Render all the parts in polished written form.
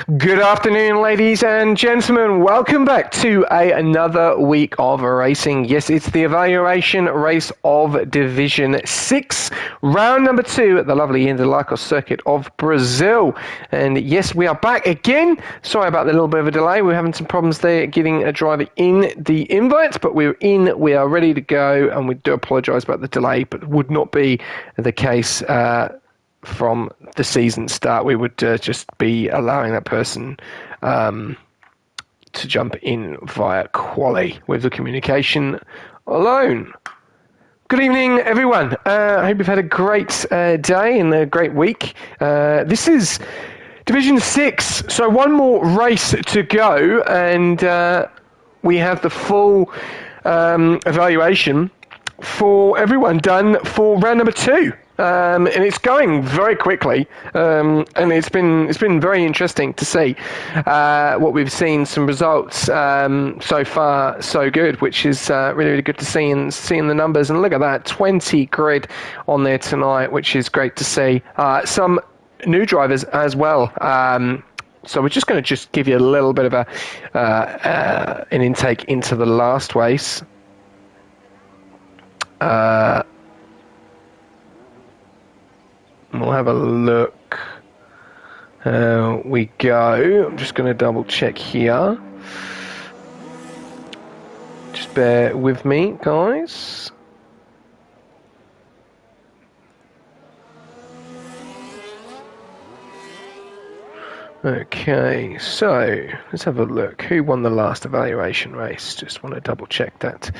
Good afternoon, ladies and gentlemen. Welcome back to another week of racing. Yes, it's the evaluation race of Division 6, round number 2 at the lovely Interlagos circuit of Brazil. And yes, we are back again. Sorry about the little bit of a delay. We're having some problems there getting a driver in the invites, but we're in. We are ready to go, and we do apologise about the delay, but it would not be the case from the season start. We would just be allowing that person to jump in via quali with the communication alone. Good evening, everyone. I hope you've had a great day and a great week. This is Division 6, so one more race to go, and we have the full evaluation for everyone done for round number 2. And it's going very quickly, and it's been very interesting to see what we've seen. Some results so far so good, which is really good to see, and seeing the numbers. And look at that, 20 grid on there tonight, which is great to see. Some new drivers as well. So we're just going to give you a little bit of an intake into the last race. We'll have a look. We go. I'm just going to double check here. Just bear with me, guys. Okay, so let's have a look. Who won the last evaluation race? Just want to double check that.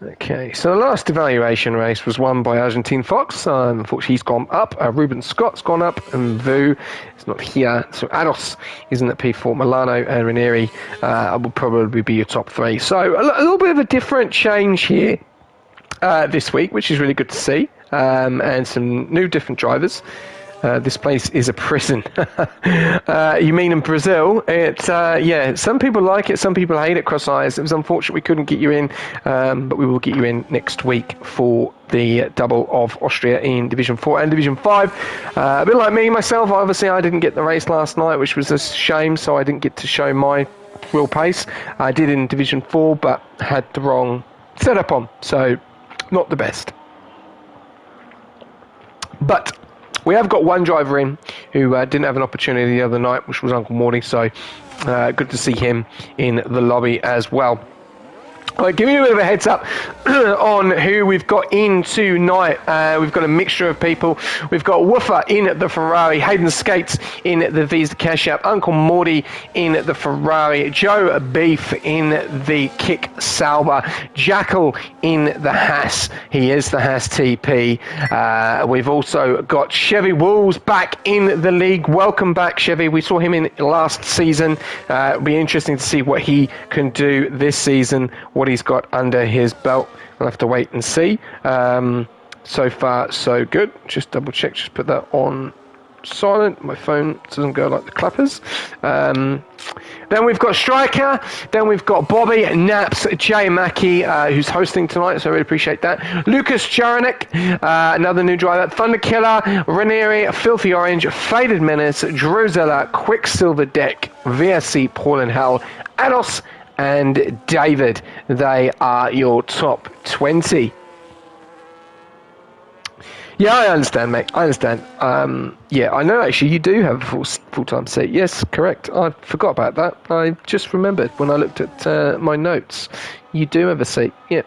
Okay, so the last evaluation race was won by Argentine Fox. Unfortunately, he's gone up. Ruben Scott's gone up, and Vu is not here. So Ados isn't at P4. Milano and Ranieri will probably be your top 3. So a little bit of a different change here this week, which is really good to see, and some new different drivers. This place is a prison. You mean in Brazil? It's some people like it, some people hate it. Cross eyes. It was unfortunate we couldn't get you in, but we will get you in next week for the double of Austria in Division 4 and Division 5. A bit like me, myself, obviously I didn't get the race last night, which was a shame, so I didn't get to show my real pace. I did in Division 4, but had the wrong setup on, so not the best. But we have got one driver in who didn't have an opportunity the other night, which was Uncle Morty, so good to see him in the lobby as well. All right, giving you a bit of a heads up on who we've got in tonight. We've got a mixture of people. We've got Woofer in the Ferrari, Hayden Skates in the Visa Cash App, Uncle Morty in the Ferrari, Joe Beef in the Kick Sauber, Jackal in the Haas. He is the Haas TP. We've also got Chevy Wolves back in the league. Welcome back, Chevy. We saw him in last season. It'll be interesting to see what he can do this season, what he's got under his belt. We'll have to wait and see. So far, so good. Just double check, just put that on silent. My phone doesn't go like the clappers. Then we've got Striker. Then we've got Bobby, Naps, Jay Mackey, who's hosting tonight, so I really appreciate that. Lucas Jaranek, another new driver. Thunder Killer, Ranieri, Filthy Orange, Faded Menace, Drusilla, Quicksilver Deck, VSC, Paul and Hell, Ados, and David. They are your top 20. Yeah, I understand, mate. I understand. I know, actually, you do have a full-time seat. Yes, correct. I forgot about that. I just remembered when I looked at my notes. You do have a seat. Yeah.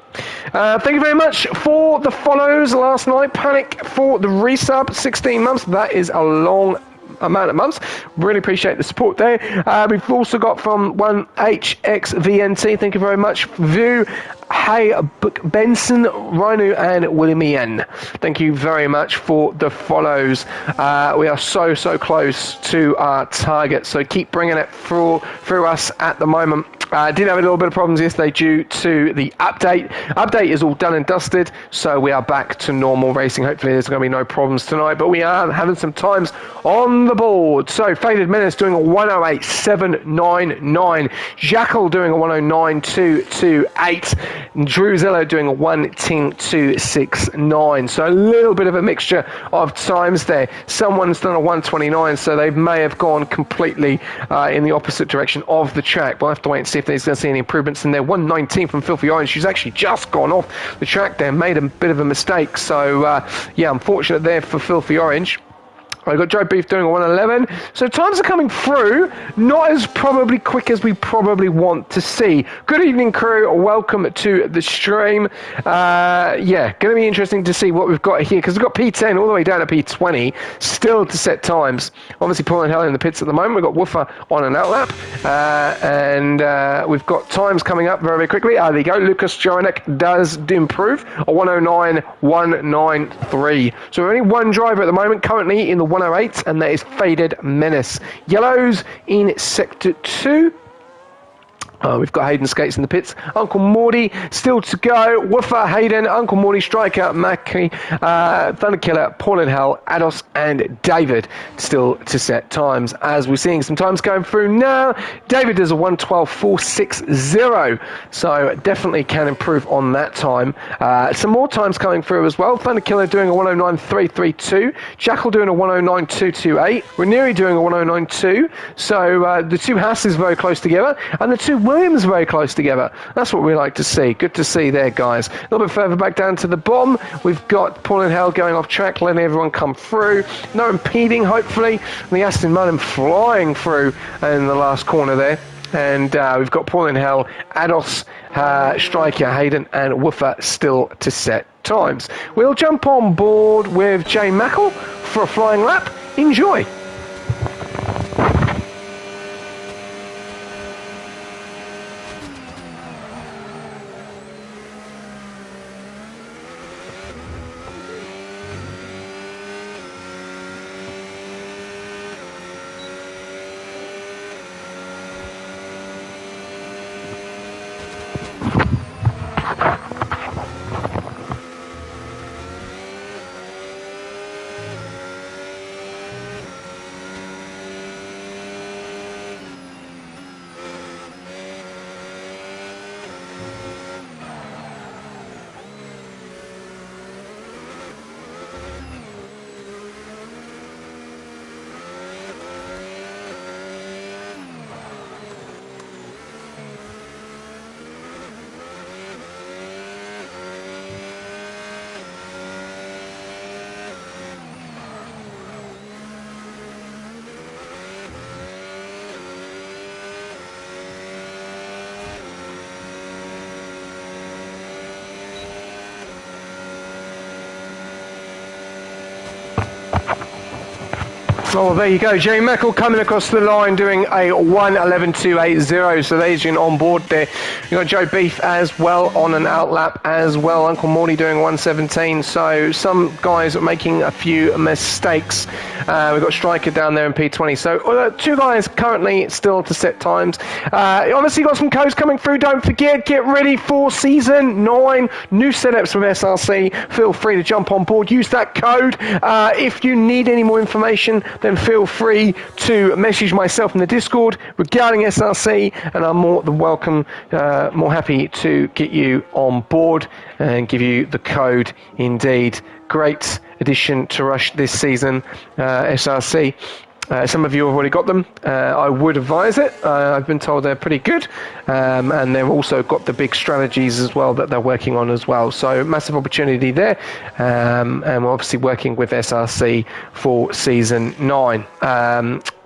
Thank you very much for the follows last night. Panic for the resub, 16 months. That is a long amount of months. Really appreciate the support there. We've also got from 1HXVNT, thank you very much. View, Hey, Benson, Rhino, and William. Thank you very much for the follows. We are so close to our target, so keep bringing it through us at the moment. Did have a little bit of problems yesterday due to the update. Update is all done and dusted, so we are back to normal racing. Hopefully there's going to be no problems tonight, but we are having some times on the board. So Faded Menace doing a 108.799. Jackal doing a 109.228. Drew Zello doing a 1:10.269. So a little bit of a mixture of times there. Someone's done a 1:29, so they may have gone completely in the opposite direction of the track. We'll have to wait and see if there's going to see any improvements in there. 1:19 from Filthy Orange. She's actually just gone off the track there, made a bit of a mistake. So, yeah, unfortunate there for Filthy Orange. I've got Joe Beef doing a 1:11. So times are coming through, not as probably quick as we probably want to see. Good evening, crew. Welcome to the stream. Yeah, going to be interesting to see what we've got here, because we've got P10 all the way down to P20, still to set times. Obviously, Paul and Helen in the pits at the moment. We've got Woofer on an outlap. And we've got times coming up very, very quickly. There you go. Lucas Jaranek does improve. A 1:09.193. So we're only one driver at the moment, currently in the 1:08, and that is Faded Menace. Yellows in Sector 2. We've got Hayden Skates in the pits. Uncle Morty still to go. Woofer, Hayden, Uncle Morty, Striker, Mackie, Thunderkiller, Paul and Hal, Ados, and David still to set times. As we're seeing some times going through now, David does a 1:12.460, so definitely can improve on that time. Some more times coming through as well. Thunderkiller doing a 1:09.332. Jackal doing a 1:09.228. Ranieri doing a 1:09.2. So the two Hasses very close together, and the two Williams very close together. That's what we like to see. Good to see there, guys. A little bit further back down to the bottom, we've got Paul and Hal going off track, letting everyone come through. No impeding, hopefully. And the Aston Martin flying through in the last corner there. And we've got Paul and Hal, Ados, Striker, Hayden, and Woofer still to set times. We'll jump on board with Jay Mackle for a flying lap. Enjoy. Oh, there you go. Jay Meckle coming across the line doing a 1:11.280. So there's you on board there. You've got Joe Beef as well on an outlap as well. Uncle Morty doing 1:17. So some guys are making a few mistakes. We've got Striker down there in P20. So two guys currently still to set times. Obviously got some codes coming through. Don't forget, get ready for Season 9. New setups with SRC. Feel free to jump on board. Use that code. If you need any more information, then feel free to message myself in the Discord regarding SRC, and I'm more than welcome, more happy to get you on board and give you the code indeed. Great addition to Rush this season, SRC. Some of you have already got them. I would advise it. I've been told they're pretty good. And they've also got the big strategies as well that they're working on as well. So massive opportunity there. And we're obviously working with SRC for Season 9.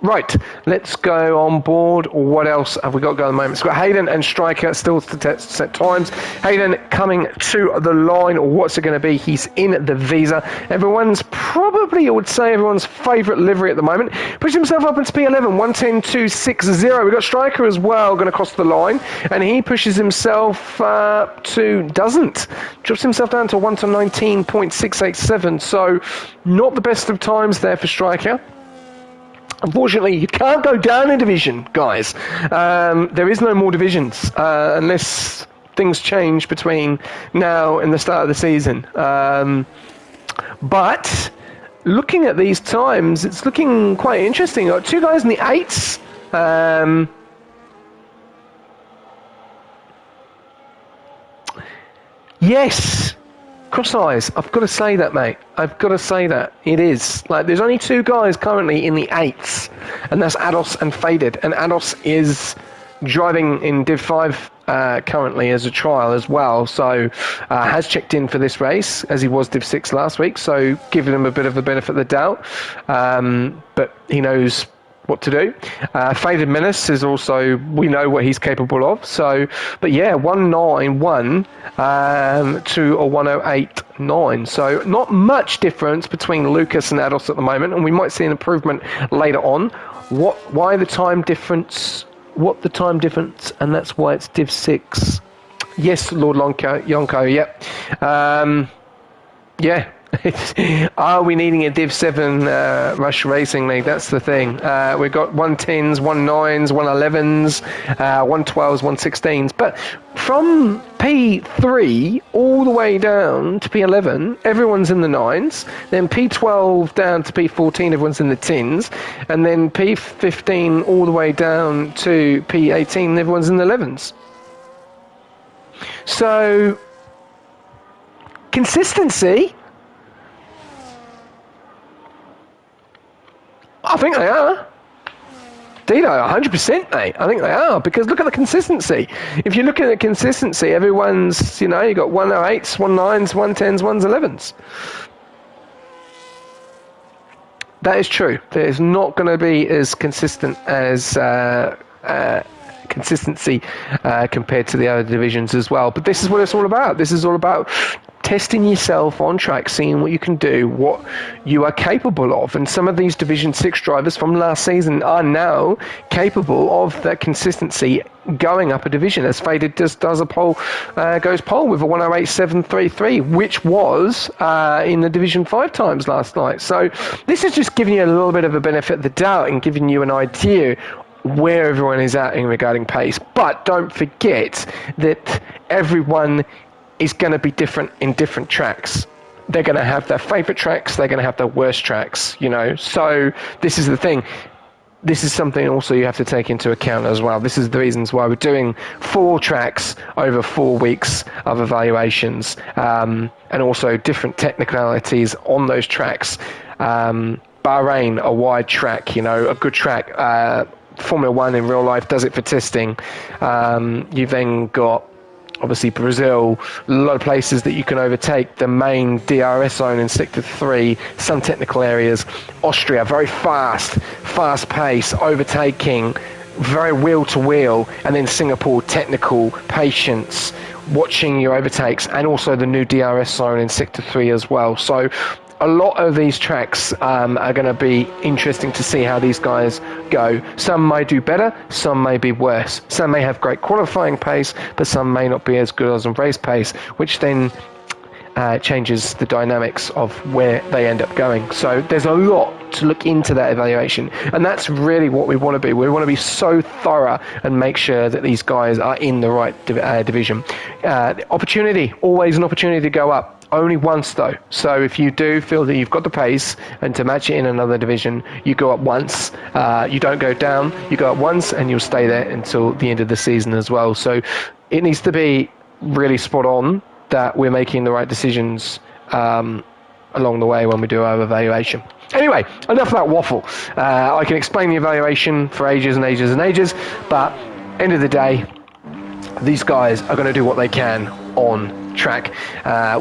Right, let's go on board. What else have we got going at the moment? So we've got Hayden and Striker still to set times. Hayden coming to the line. What's it going to be? He's in the Visa. Everyone's probably, I would say, everyone's favourite livery at the moment. Pushes himself up into P11, 1:10.260. We've got Striker as well going to cross the line. And he pushes himself drops himself down to 1:19.687. So not the best of times there for Striker. Unfortunately, you can't go down a division, guys. There is no more divisions unless things change between now and the start of the season. But looking at these times, it's looking quite interesting. Got two guys in the 8s. Yes. Cross eyes. I've got to say that, mate. I've got to say that. It is. Like, there's only two guys currently in the 8s, and that's Ados and Faded. And Ados is driving in Div 5 currently as a trial as well, so has checked in for this race, as he was Div 6 last week, so giving him a bit of the benefit of the doubt. But he knows what to do. Faded Menace is also, we know what he's capable of. So, but yeah, 191 to a 108.9. So not much difference between Lucas and Ados at the moment, and we might see an improvement later on. Why the time difference? What the time difference? And that's why it's Div 6. Yes, Lord Yonko, yep. Yeah. Are we needing a Div 7 Rush Racing League? That's the thing. We've got 110s, 19s, 111s, 112s, 116s. But from P3 all the way down to P11, everyone's in the 9s. Then P12 down to P14, everyone's in the 10s. And then P15 all the way down to P18, everyone's in the 11s. So, consistency... I think they are. Dino, 100%, mate. I think they are, because look at the consistency. If you're looking at consistency, everyone's, you know, you got 108s, 19s, 110s, 111s. That is true. There's not going to be as consistent as consistency compared to the other divisions as well. But this is what it's all about. This is all about testing yourself on track, seeing what you can do, what you are capable of. And some of these Division 6 drivers from last season are now capable of that consistency going up a division, as Faded does a pole, goes pole with a 108.733, which was in the Division 5 times last night. So this is just giving you a little bit of a benefit of the doubt and giving you an idea where everyone is at in regarding pace. But don't forget that everyone is going to be different in different tracks. They're going to have their favourite tracks, they're going to have their worst tracks, you know. So this is the thing. This is something also you have to take into account as well. This is the reasons why we're doing 4 tracks over 4 weeks of evaluations, and also different technicalities on those tracks. Bahrain, a wide track, you know, a good track. Formula 1 in real life does it for testing. You've then got obviously Brazil, a lot of places that you can overtake, the main DRS zone in Sector 3, some technical areas. Austria, very fast pace, overtaking, very wheel to wheel. And then Singapore, technical, patience, watching your overtakes, and also the new DRS zone in Sector 3 as well. So a lot of these tracks are going to be interesting to see how these guys go. Some may do better, some may be worse. Some may have great qualifying pace, but some may not be as good as on race pace, which then changes the dynamics of where they end up going. So there's a lot to look into that evaluation, and that's really what we want to be. We want to be so thorough and make sure that these guys are in the right division. Opportunity, always an opportunity to go up. Only once though. So if you do feel that you've got the pace and to match it in another division, you go up once. You don't go down. You go up once and you'll stay there until the end of the season as well. So it needs to be really spot on that we're making the right decisions along the way when we do our evaluation. Anyway, enough of that waffle. I can explain the evaluation for ages and ages and ages, but end of the day, these guys are going to do what they can on track.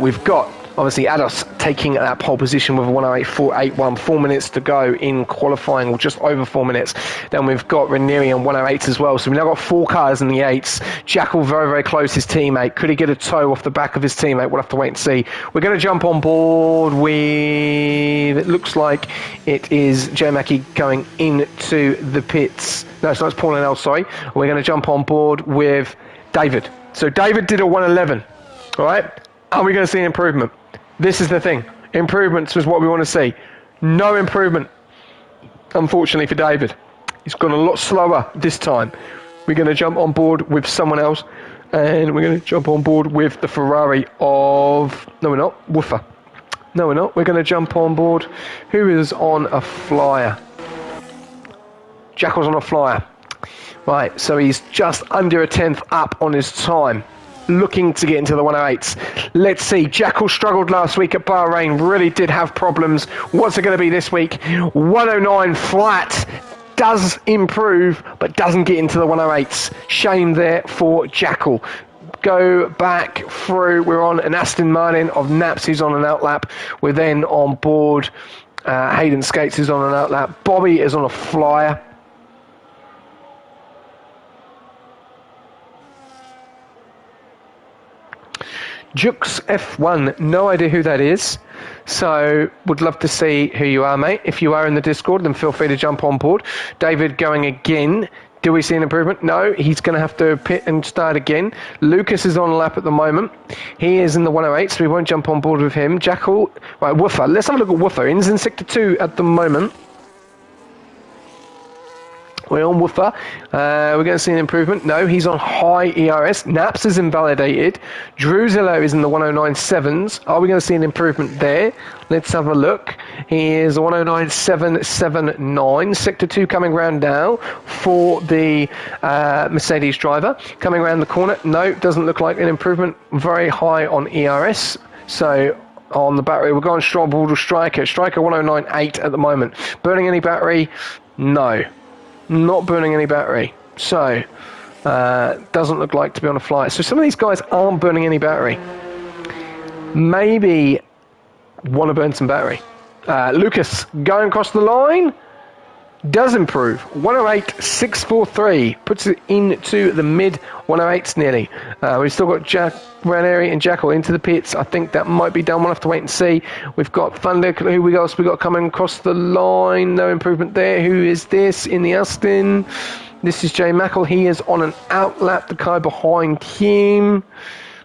We've got obviously Ados taking that pole position with a 108.481, 4 minutes to go in qualifying, or just over 4 minutes. Then we've got Ranieri on 108 as well. So we've now got 4 cars in the 8s. Jackal very, very close, his teammate. Could he get a toe off the back of his teammate? We'll have to wait and see. We're going to jump on board with, it looks like it is Joe Mackey going into the pits. No, it's not, it's Paul and El, sorry. We're going to jump on board with David. So David did a 111. All right? Are we going to see an improvement? This is the thing. Improvements is what we want to see. No improvement, unfortunately, for David. He's gone a lot slower this time. We're going to jump on board with someone else, and we're going to jump on board with the Ferrari of... No, we're not. Woofer. No, we're not. We're going to jump on board. Who is on a flyer? Jackal's on a flyer. Right, so he's just under a tenth up on his time. looking to get into the 108s. Let's see. Jackal struggled last week at Bahrain, really did have problems. What's it going to be this week? 109 flat. Does improve, but doesn't get into the 108s. Shame there for Jackal. Go back through. We're on an Aston Martin of Naps, who's on an outlap. We're then on board Hayden Skates, who's on an outlap. Bobby is on a flyer. Jux F1, no idea who that is. So, would love to see who you are, mate. If you are in the Discord, then feel free to jump on board. David going again. Do we see an improvement? No, he's going to have to pit and start again. Lucas is on a lap at the moment. He is in the 108, so we won't jump on board with him. Jackal, right, Woofer. Let's have a look at Woofer. He's in Sector 2 at the moment. We're on Woofer. We're going to see an improvement. No, he's on high ERS. Naps is invalidated. Drusilla is in the 109.7s. Are we going to see an improvement there? Let's have a look. He is 109.779. Sector 2 coming round now for the Mercedes driver. Coming around the corner. No, doesn't look like an improvement. Very high on ERS. So on the battery, we're going strong ball to Striker. Striker 109.8 at the moment. Burning any battery? No. Not burning any battery. So, doesn't look like to be on a flight. So some of these guys aren't burning any battery. Maybe want to burn some battery. Lucas going across the line. Does improve. 108.643. Puts it into the mid 108s nearly. We've still got Ranieri and Jackal into the pits. I think that might be done. We'll have to wait and see. We've got Thunder. Who else we got coming across the line? No improvement there. Who is this in the Aston? This is Jay Mackle. He is on an outlap. The guy behind him.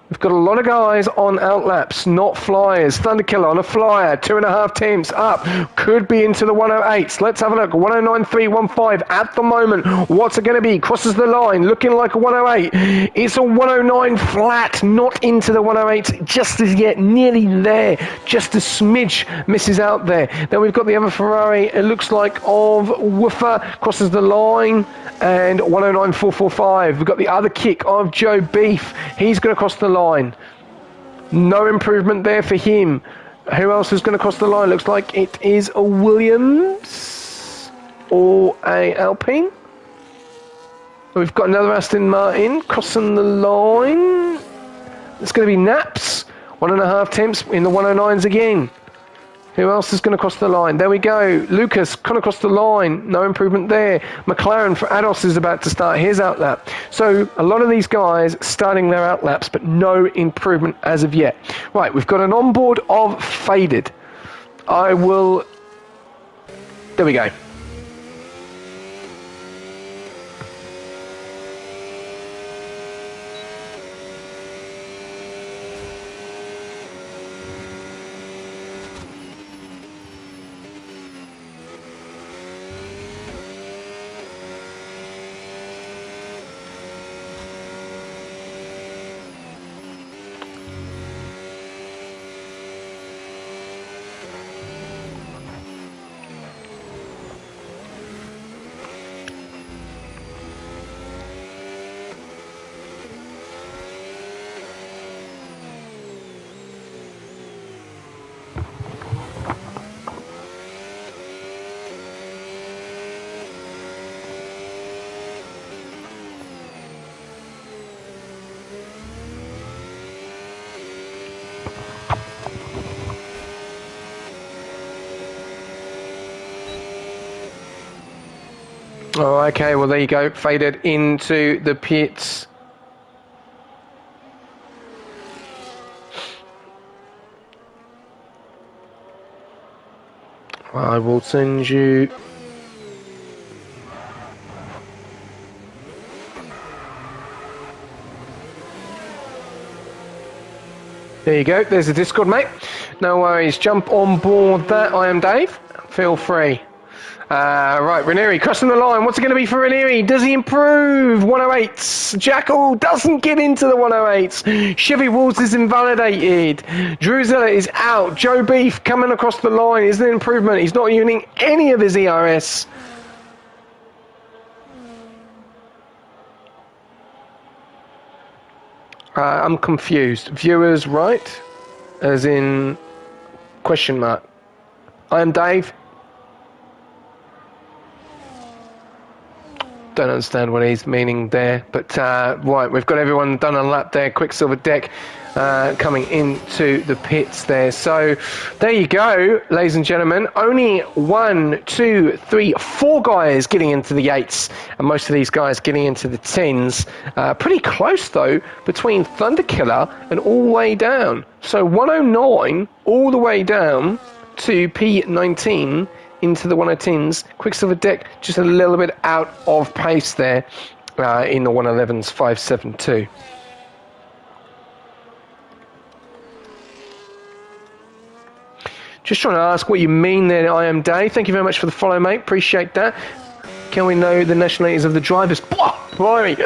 We've got a lot of guys on outlaps, not flyers. Thunderkiller on a flyer, 2.5 temps up. Could be into the 108s. Let's have a look. 109.315 at the moment. What's it going to be? Crosses the line, looking like a 108. It's a 109 flat, not into the 108s just as yet. Nearly there. Just a smidge misses out there. Then we've got the other Ferrari, it looks like, of Woofer. Crosses the line. And 109.445. We've got the other kick of Joe Beef. He's going to cross the line. No improvement there for him. Who else is going to cross the line? Looks like it is a Williams or a Alpine. We've got another Aston Martin crossing the line. It's going to be Naps. 1.5 temps in the 109s again. Who else is going to cross the line? There we go. Lucas going to cross the line. No improvement there. McLaren for Ados is about to start his outlap. So a lot of these guys starting their outlaps, but no improvement as of yet. Right, we've got an onboard of Faded. There we go. Oh, okay, well, there you go. Faded into the pits. I will send you... There you go. There's the Discord, mate. No worries. Jump on board that. I am Dave. Feel free. Right, Ranieri crossing the line. What's it going to be for Ranieri? Does he improve? 108s. Jackal doesn't get into the 108s. Chevy Walls is invalidated. Drusilla is out. Joe Beef coming across the line is an improvement. He's not using any of his ERS. I'm confused. Viewers, right? As in question mark. I am Dave. Don't understand what he's meaning there, but right, we've got everyone done a lap there. Quicksilver Deck coming into the pits there. So there you go, ladies and gentlemen. Only 1, 2, 3, 4 guys getting into the 8s, and most of these guys getting into the 10s. Pretty close though between Thunderkiller and all the way down. So 109 all the way down to P19. Into the 110s. Quicksilver Deck just a little bit out of pace there in the 111s, 572. Just trying to ask what you mean there, I am Dave. Thank you very much for the follow, mate. Appreciate that. Can we know the nationalities of the drivers? Blimey.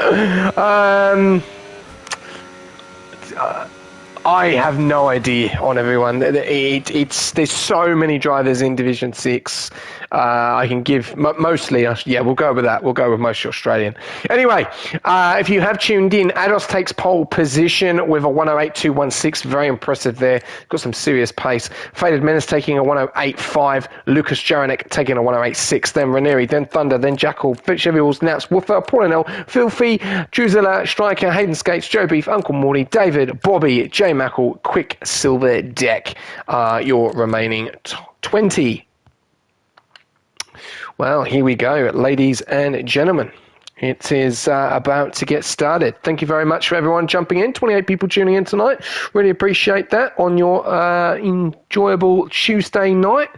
I have no idea on everyone. There's so many drivers in Division 6. I can give mostly, we'll go with that. We'll go with mostly Australian. Anyway, if you have tuned in, Ados takes pole position with a 108.216. Very impressive there. Got some serious pace. Faded Menace taking a 108.5. Lucas Jaranek taking a 108.6. Then Ranieri, then Thunder, then Jackal, Fitzgerald, Naps, Woofer, Paulinel, Filthy, Drusilla, Striker, Hayden Skates, Joe Beef, Uncle Morty, David, Bobby, J Mackle, Quicksilver Deck are your remaining 20. Well, here we go, ladies and gentlemen. It is about to get started. Thank you very much for everyone jumping in. 28 people tuning in tonight. Really appreciate that on your enjoyable Tuesday night.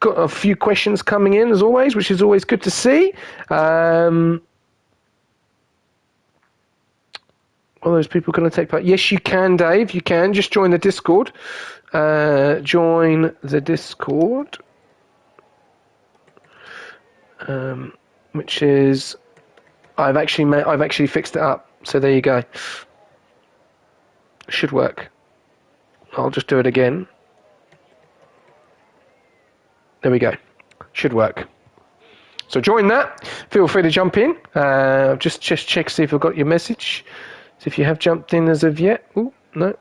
Got a few questions coming in, as always, which is always good to see. Are those people going to take part? Yes, you can, Dave. You can. Just join the Discord. Join the Discord. Which is, I've actually fixed it up. So there you go. Should work. I'll just do it again. There we go. Should work. So join that. Feel free to jump in. Just check, see if I've got your message. So if you have jumped in as of yet. Ooh, no.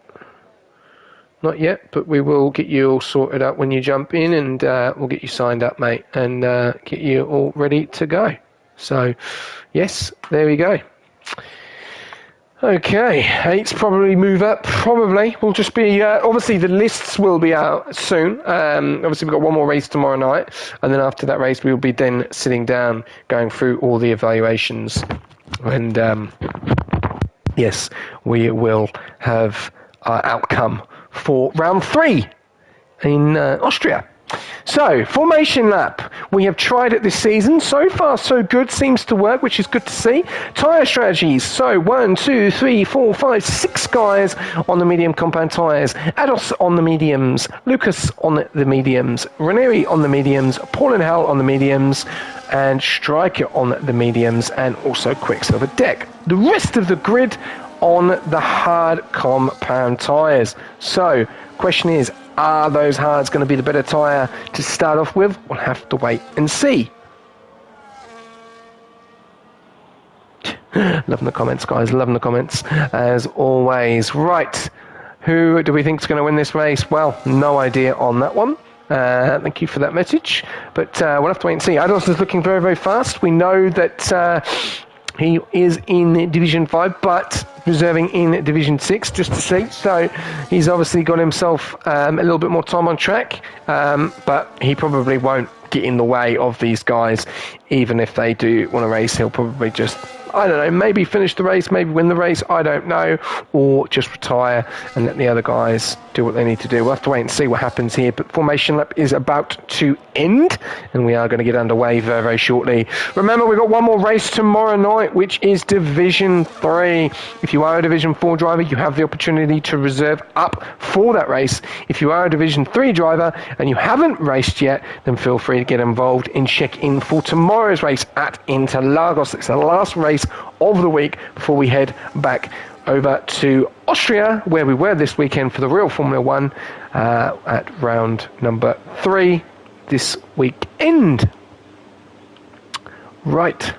Not yet, but we will get you all sorted up when you jump in, and we'll get you signed up, mate, and get you all ready to go. So, yes, there we go. Okay, 8s probably move up. Probably. We'll just be, obviously the lists will be out soon. Obviously we've got one more race tomorrow night, and then after that race we'll be then sitting down, going through all the evaluations. And, yes, we will have our outcome for round 3 in Austria. So, formation lap. We have tried it this season. So far, so good. Seems to work, which is good to see. Tyre strategies. So, 1, 2, 3, 4, 5, 6 guys on the medium compound tyres. Ados on the mediums. Lucas on the mediums. Ranieri on the mediums. Paul and Hal on the mediums. And Striker on the mediums. And also Quicksilver Deck. The rest of the grid on the hard compound tyres. So, question is, are those hards going to be the better tyre to start off with? We'll have to wait and see. Loving the comments, guys. Loving the comments, as always. Right. Who do we think is going to win this race? Well, no idea on that one. Thank you for that message. But we'll have to wait and see. Ados is looking very, very fast. We know that he is in Division 5, but reserving in Division 6 just to see. So he's obviously got himself a little bit more time on track, but he probably won't get in the way of these guys. Even if they do want to race, he'll probably just, I don't know, maybe finish the race, maybe win the race, I don't know, or just retire and let the other guys do what they need to do. We'll have to wait and see what happens here, but formation lap is about to end, and we are going to get underway very, very shortly. Remember, we've got one more race tomorrow night, which is Division 3. If you are a Division 4 driver, you have the opportunity to reserve up for that race. If you are a Division 3 driver and you haven't raced yet, then feel free to get involved and check in for tomorrow's race at Interlagos. It's the last race of the week before we head back over to Austria, where we were this weekend for the real Formula 1 at round number 3 this weekend. Right.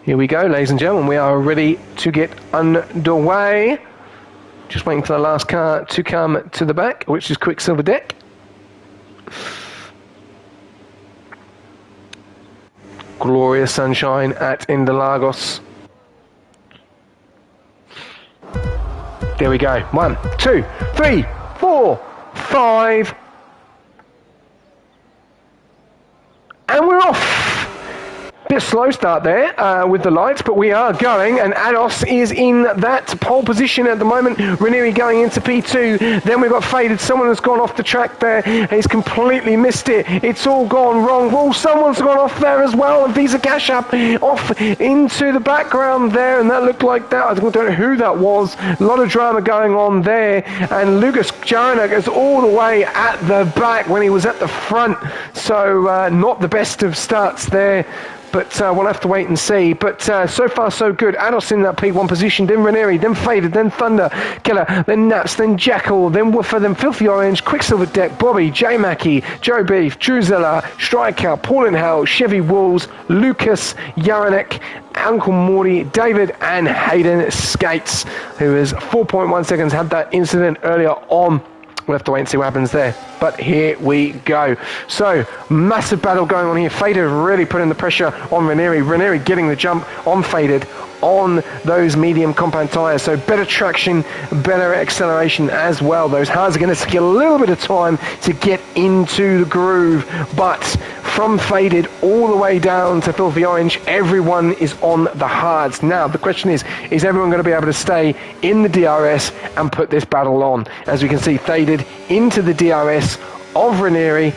Here we go, ladies and gentlemen. We are ready to get underway. Just waiting for the last car to come to the back, which is Quicksilver Deck. Glorious sunshine at Interlagos. There we go. 1, 2, 3, 4, 5. And we're off. Bit slow start there with the lights, but we are going, and Ados is in that pole position at the moment. Ranieri going into P2. Then we've got Faded. Someone has gone off the track there. He's completely missed it. It's all gone wrong. Well, someone's gone off there as well. And Visa Cash Up off into the background there, and that looked like that. I don't know who that was. A lot of drama going on there. And Lucas Jaranek is all the way at the back when he was at the front. So not the best of starts there. But we'll have to wait and see. But so far, so good. Ados in that P1 position, then Ranieri, then Faded, then Thunder Killer, then Naps, then Jackal, then Woofer, then Filthy Orange, Quicksilver Deck, Bobby, J Mackey, Joe Beef, Druzilla, Striker, Paul and Hal, Chevy Wolves, Lucas Jaranek, Uncle Morty, David, and Hayden Skates, who is 4.1 seconds, had that incident earlier on. We'll have to wait and see what happens there. But here we go. So, massive battle going on here. Faded really putting the pressure on Ranieri. Ranieri getting the jump on Faded on those medium compound tyres. So, better traction, better acceleration as well. Those hards are going to take a little bit of time to get into the groove. But from Faded all the way down to Filthy Orange, everyone is on the hards. Now, the question is everyone going to be able to stay in the DRS and put this battle on? As we can see, Faded into the DRS of Ranieri,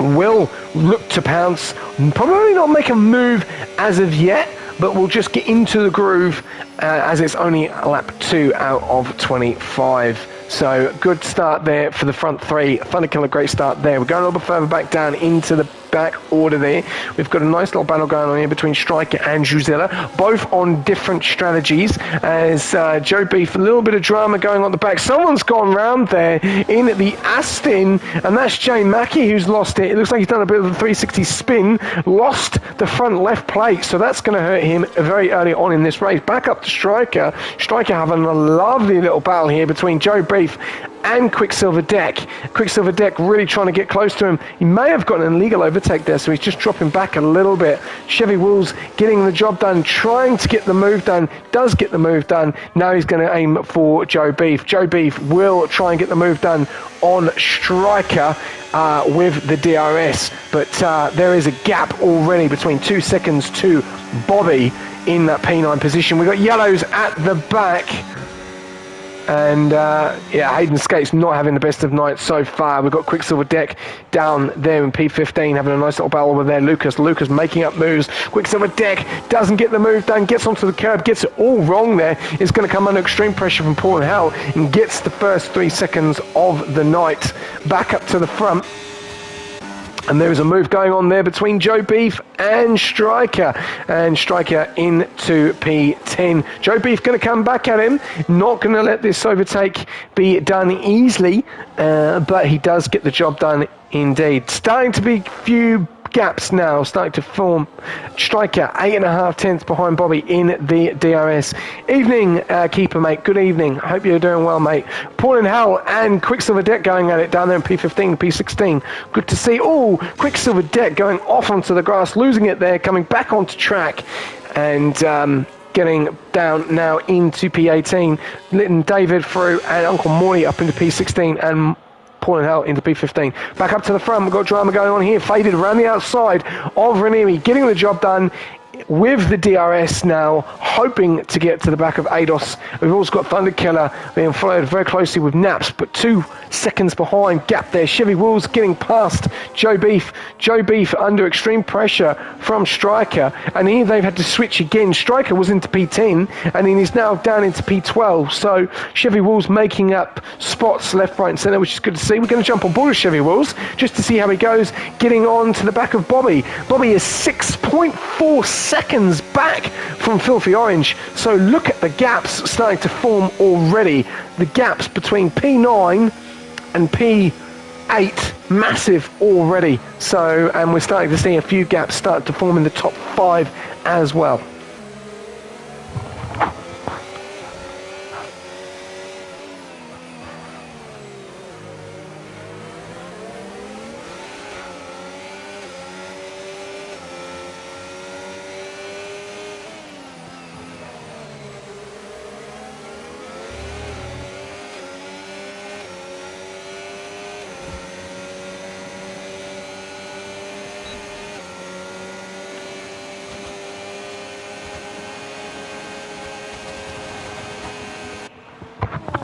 will look to pounce, probably not make a move as of yet, but we'll just get into the groove as it's only lap 2 out of 25. So good start there for the front three. Thunderkiller, great start there. We're going a little bit further back down into the back order there. We've got a nice little battle going on here between Striker and Druzilla, both on different strategies. As Joe Beef, a little bit of drama going on the back. Someone's gone round there in the Aston, and that's Jay Mackey who's lost it. It looks like he's done a bit of a 360 spin, lost the front left plate, so that's going to hurt him very early on in this race. Back up to Striker. Striker having a lovely little battle here between Joe Beef and Quicksilver Deck. Quicksilver Deck really trying to get close to him. He may have got an illegal overtake there, so he's just dropping back a little bit. Chevy Wolves getting the job done, trying to get the move done, does get the move done. Now he's going to aim for Joe Beef. Joe Beef will try and get the move done on Striker with the DRS, but there is a gap already between 2 seconds to Bobby in that P9 position. We've got yellows at the back. And yeah, Hayden Skates not having the best of nights so far. We've got Quicksilver Deck down there in P15 having a nice little battle over there. Lucas making up moves. Quicksilver Deck doesn't get the move done, gets onto the curb, gets it all wrong there. It's going to come under extreme pressure from Paul and Hal and gets the first 3 seconds of the night back up to the front. And there is a move going on there between Joe Beef and Striker. And Striker into P10. Joe Beef going to come back at him. Not going to let this overtake be done easily. But he does get the job done indeed. Starting to be few gaps now starting to form. Striker 8.5 tenths behind Bobby in the DRS. Evening, keeper mate. Good evening. Hope you're doing well, mate. Paul and Hal and Quicksilver Deck going at it down there in P15, P16. Good to see. Oh, Quicksilver Deck going off onto the grass, losing it there, coming back onto track, and getting down now into P18. Letting David through and Uncle Morty up into P16 and Paul and Hal into P15. Back up to the front, we've got drama going on here. Faded around the outside of Ranieri, getting the job done with the DRS now, hoping to get to the back of Ados. We've also got Thunderkiller being followed very closely with Naps, but 2 seconds behind. Gap there. Chevy Wolves getting past Joe Beef. Joe Beef under extreme pressure from Striker, and here they've had to switch again. Striker was into P10, and then he's now down into P12. So Chevy Wolves making up spots left, right, and centre, which is good to see. We're going to jump on board with Chevy Wolves just to see how he goes, getting on to the back of Bobby. Bobby is 6.4 seconds back from Filthy Orange. So look at the gaps starting to form already. The gaps between P9 and P8 massive already. So, and we're starting to see a few gaps start to form in the top 5 as well.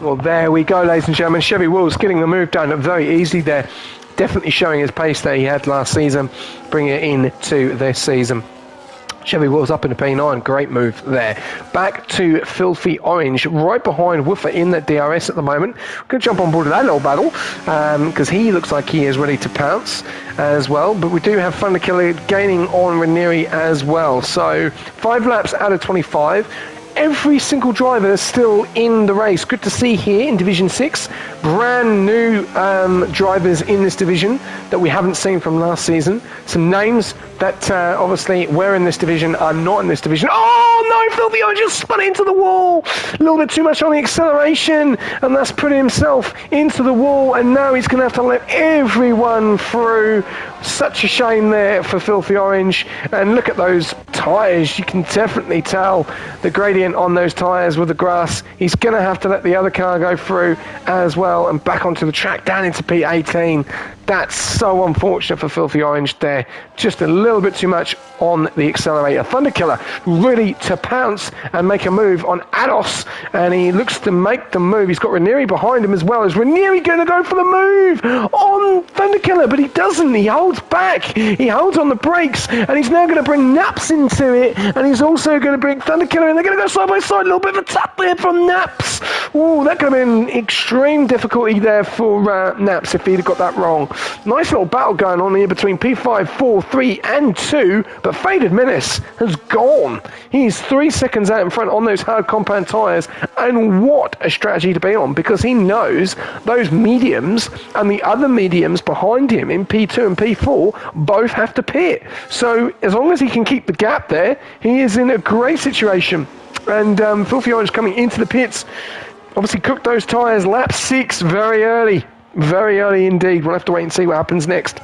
Well, there we go, ladies and gentlemen. Chevy Wills getting the move done very easy there. Definitely showing his pace that he had last season, bringing it into this season. Chevy Wills up in the P9, great move there. Back to Filthy Orange, right behind Woofer in the DRS at the moment. Going to jump on board with that little battle, because he looks like he is ready to pounce as well. But we do have Thunder Killer gaining on Ranieri as well. So 5 laps out of 25. Every single driver is still in the race. Good to see here in Division 6. Brand new drivers in this division that we haven't seen from last season. Some names that obviously were in this division are not in this division. Oh no, Filthy Orange just spun into the wall. A little bit too much on the acceleration, and that's put himself into the wall, and now he's going to have to let everyone through. Such a shame there for Filthy Orange. And look at those tyres. You can definitely tell the gradient on those tyres with the grass. He's going to have to let the other car go through as well and back onto the track down into P18. That's so unfortunate for Filthy Orange there. Just a little bit too much on the accelerator. Thunder Killer ready to pounce and make a move on Ados, and he looks to make the move. He's got Ranieri behind him as well. Is Ranieri going to go for the move on Thunder Killer? But he doesn't. He holds back. He holds on the brakes, and he's now going to bring Naps into it, and he's also going to bring Thunder Killer, and they're going to go side by side. A little bit of a tap there from Naps. Oh, that could have been extreme difficulty there for Naps if he'd have got that wrong. Nice little battle going on here between P5, 4, 3 and 2, but Faded Menace has gone. He's 3 seconds out in front on those hard compound tyres, and what a strategy to be on, because he knows those mediums and the other mediums behind him in P2 and P4 both have to pit. So as long as he can keep the gap there, he is in a great situation. And Filthy Orange coming into the pits, obviously cooked those tyres lap 6 very early. Very early indeed. We'll have to wait and see what happens next.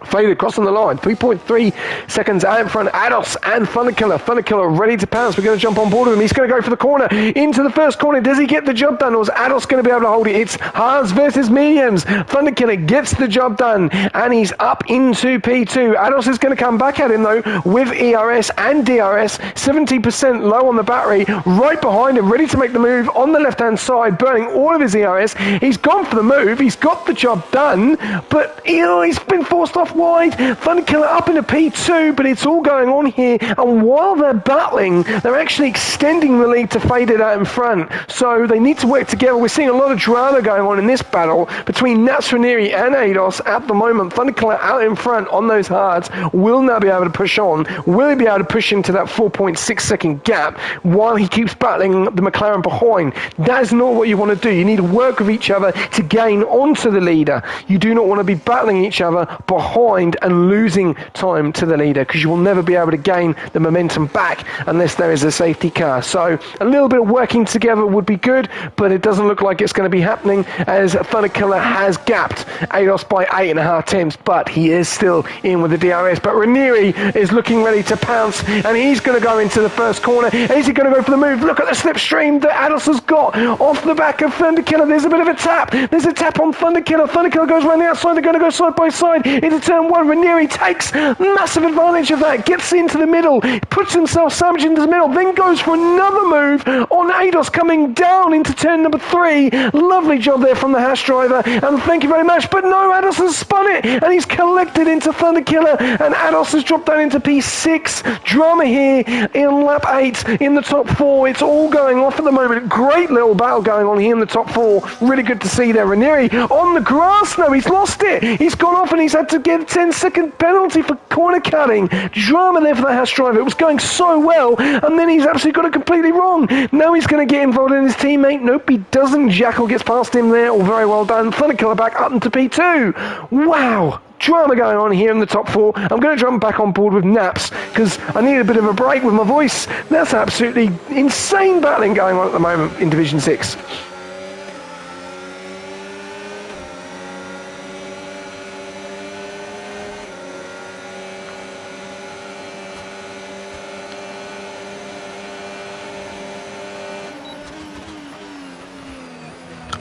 Faded crossing the line, 3.3 seconds out in front. Ados and Thunder Killer. Thunder Killer ready to pounce. We're going to jump on board with him. He's going to go for the corner, into the first corner. Does he get the job done, or is Ados going to be able to hold it? It's hards versus mediums. Thunder Killer gets the job done, and he's up into P2. Ados is going to come back at him though with ERS and DRS. 70% low on the battery, right behind him, ready to make the move on the left-hand side, burning all of his ERS. He's gone for the move. He's got the job done, but he's been forced off wide. Thunder Killer up into P2, but it's all going on here, and while they're battling, they're actually extending the lead to Faded out in front, so they need to work together. We're seeing a lot of drama going on in this battle between Nats Ranieri and Ados at the moment. Thunder Killer out in front on those hards, will now be able to push on. Will he be able to push into that 4.6 second gap while he keeps battling the McLaren behind? That is not what you want to do. You need to work with each other to gain onto the leader. You do not want to be battling each other behind and losing time to the leader, because you will never be able to gain the momentum back unless there is a safety car. So a little bit of working together would be good, but it doesn't look like it's going to be happening, as Thunder Killer has gapped Ados by 8.5 tenths, but he is still in with the DRS. But Ranieri is looking ready to pounce, and he's going to go into the first corner. Is he going to go for the move? Look at the slipstream that Ados has got off the back of Thunder Killer. There's a bit of a tap. There's a tap on Thunder Killer. Thunder Killer goes around the outside. They're going to go side by side into turn 1. Ranieri takes massive advantage of that, gets into the middle, puts himself sandwiched into the middle, then goes for another move on Ados coming down into turn number 3. Lovely job there from the Haas driver, and thank you very much. But no, Ados has spun it, and he's collected into Thunder Killer, and Ados has dropped down into P6. Drama here in lap 8 in the top 4. It's all going off at the moment. Great little battle going on here in the top 4. Really good to see there. Ranieri on the grass now. He's lost it. He's gone off, and he's had to get a 10-second penalty for corner cutting. Drama there for the Haas driver. It was going so well, and then he's absolutely got it completely wrong. Now he's going to get involved in his teammate. Nope, he doesn't. Jackal gets past him there. All very well done. Thunder Killer back up into P2. Wow. Drama going on here in the top 4. I'm going to jump back on board with Naps, because I need a bit of a break with my voice. That's absolutely insane battling going on at the moment in Division 6.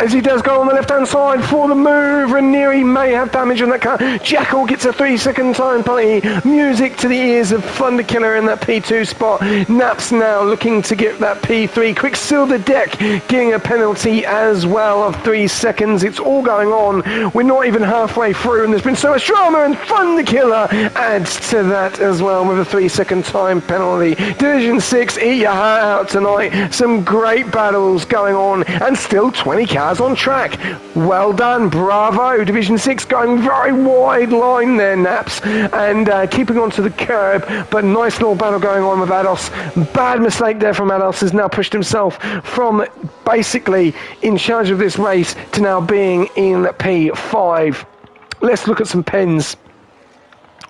as he does go on the left-hand side for the move. Ranieri may have damage on that car. Jackal gets a 3-second time penalty. Music to the ears of Thunder Killer in that P2 spot. Naps now looking to get that P3. Quicksilver Deck getting a penalty as well of 3 seconds. It's all going on. We're not even halfway through, and there's been so much drama, and Thunder Killer adds to that as well with a 3-second time penalty. Division 6, eat your heart out tonight. Some great battles going on, and still 20 cars on track. Well done, bravo. Division 6 going very wide line there, Naps, and keeping onto the curb, but nice little battle going on with Ados. Bad mistake there from Ados, has now pushed himself from basically in charge of this race to now being in P5. Let's look at some pens.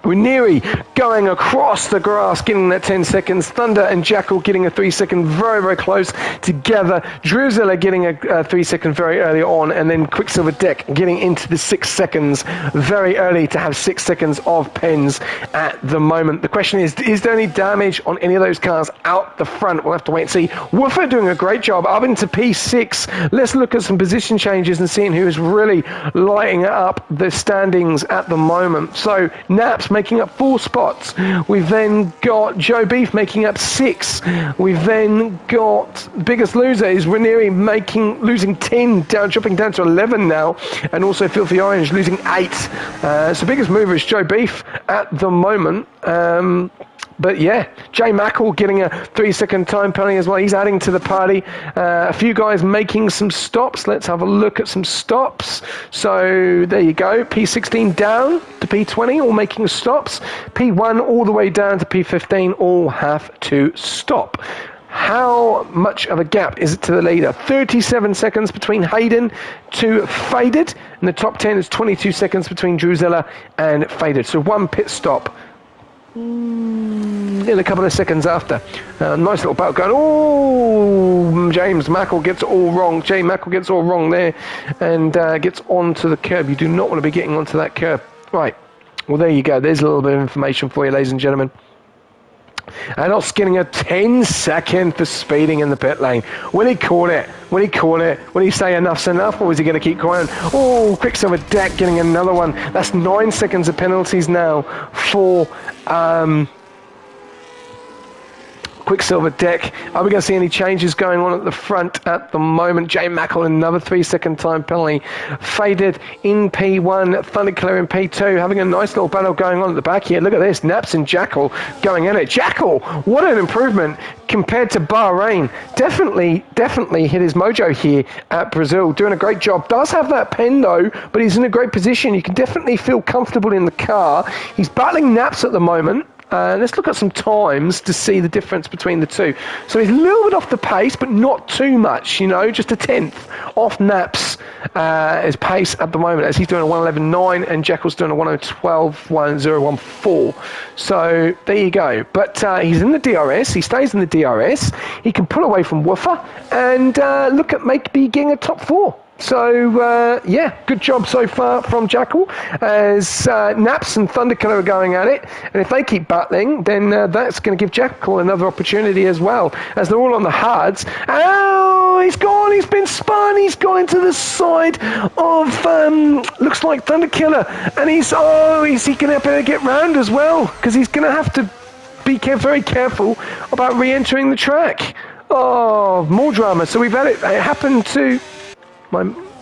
Ranieri going across the grass, getting that 10 seconds. Thunder and Jackal getting a 3-second very, very close together. Drusilla getting a 3-second very early on, and then Quicksilver Deck getting into the 6 seconds very early to have 6 seconds of pens at the moment. The question is there any damage on any of those cars out the front? We'll have to wait and see. Woofer doing a great job up into P6. Let's look at some position changes and seeing who is really lighting up the standings at the moment. So Naps making up 4 spots. We've then got Joe Beef making up 6. We've then got biggest loser is Ranieri losing 10, dropping down to 11 now, and also Filthy Orange losing 8. So biggest mover is Joe Beef at the moment. But yeah, Jay Mackle getting a 3-second time penalty as well. He's adding to the party. A few guys making some stops. Let's have a look at some stops. So there you go. P16 down to P20, all making stops. P1 all the way down to P15, all have to stop. How much of a gap is it to the leader? 37 seconds between Hayden to Faded. And the top 10 is 22 seconds between Drusilla and Faded. So one pit stop in a couple of seconds after. Nice little battle going. Oh, James Mackle gets it all wrong. Jay Mackle gets it all wrong there and gets onto the curb. You do not want to be getting onto that curb. Right. Well, there you go. There's a little bit of information for you, ladies and gentlemen. Ados getting a 10-second for speeding in the pit lane. When he caught it, when he say enough's enough, or was he going to keep going? Oh, Quicksilver Deck getting another one. That's 9 seconds of penalties now for Quicksilver Deck. Are we going to see any changes going on at the front at the moment? Jay Mackle, another 3-second time penalty. Faded in P1, Thunder Killer in P2, having a nice little battle going on at the back here. Look at this, Naps and Jackal going at it. Jackal, what an improvement compared to Bahrain. Definitely hit his mojo here at Brazil. Doing a great job. Does have that pen though, but he's in a great position. You can definitely feel comfortable in the car. He's battling Naps at the moment. Let's look at some times to see the difference between the two. So he's a little bit off the pace, but not too much, just a 10th off Naps' his pace at the moment, as he's doing a 1:11.9 and Jackal's doing a 1:12.1014. So there you go. But he's in the DRS. He stays in the DRS. He can pull away from Woofer and look at maybe getting a top 4. So, yeah, good job so far from Jackal, as Naps and Thunder Killer are going at it. And if they keep battling, then that's going to give Jackal another opportunity as well, as they're all on the hards. Oh, he's gone, he's been spun, he's gone into the side of, looks like Thunder Killer. And is he going to get round as well? Because he's going to have to be very careful about re-entering the track. Oh, more drama. So we've had it happen to...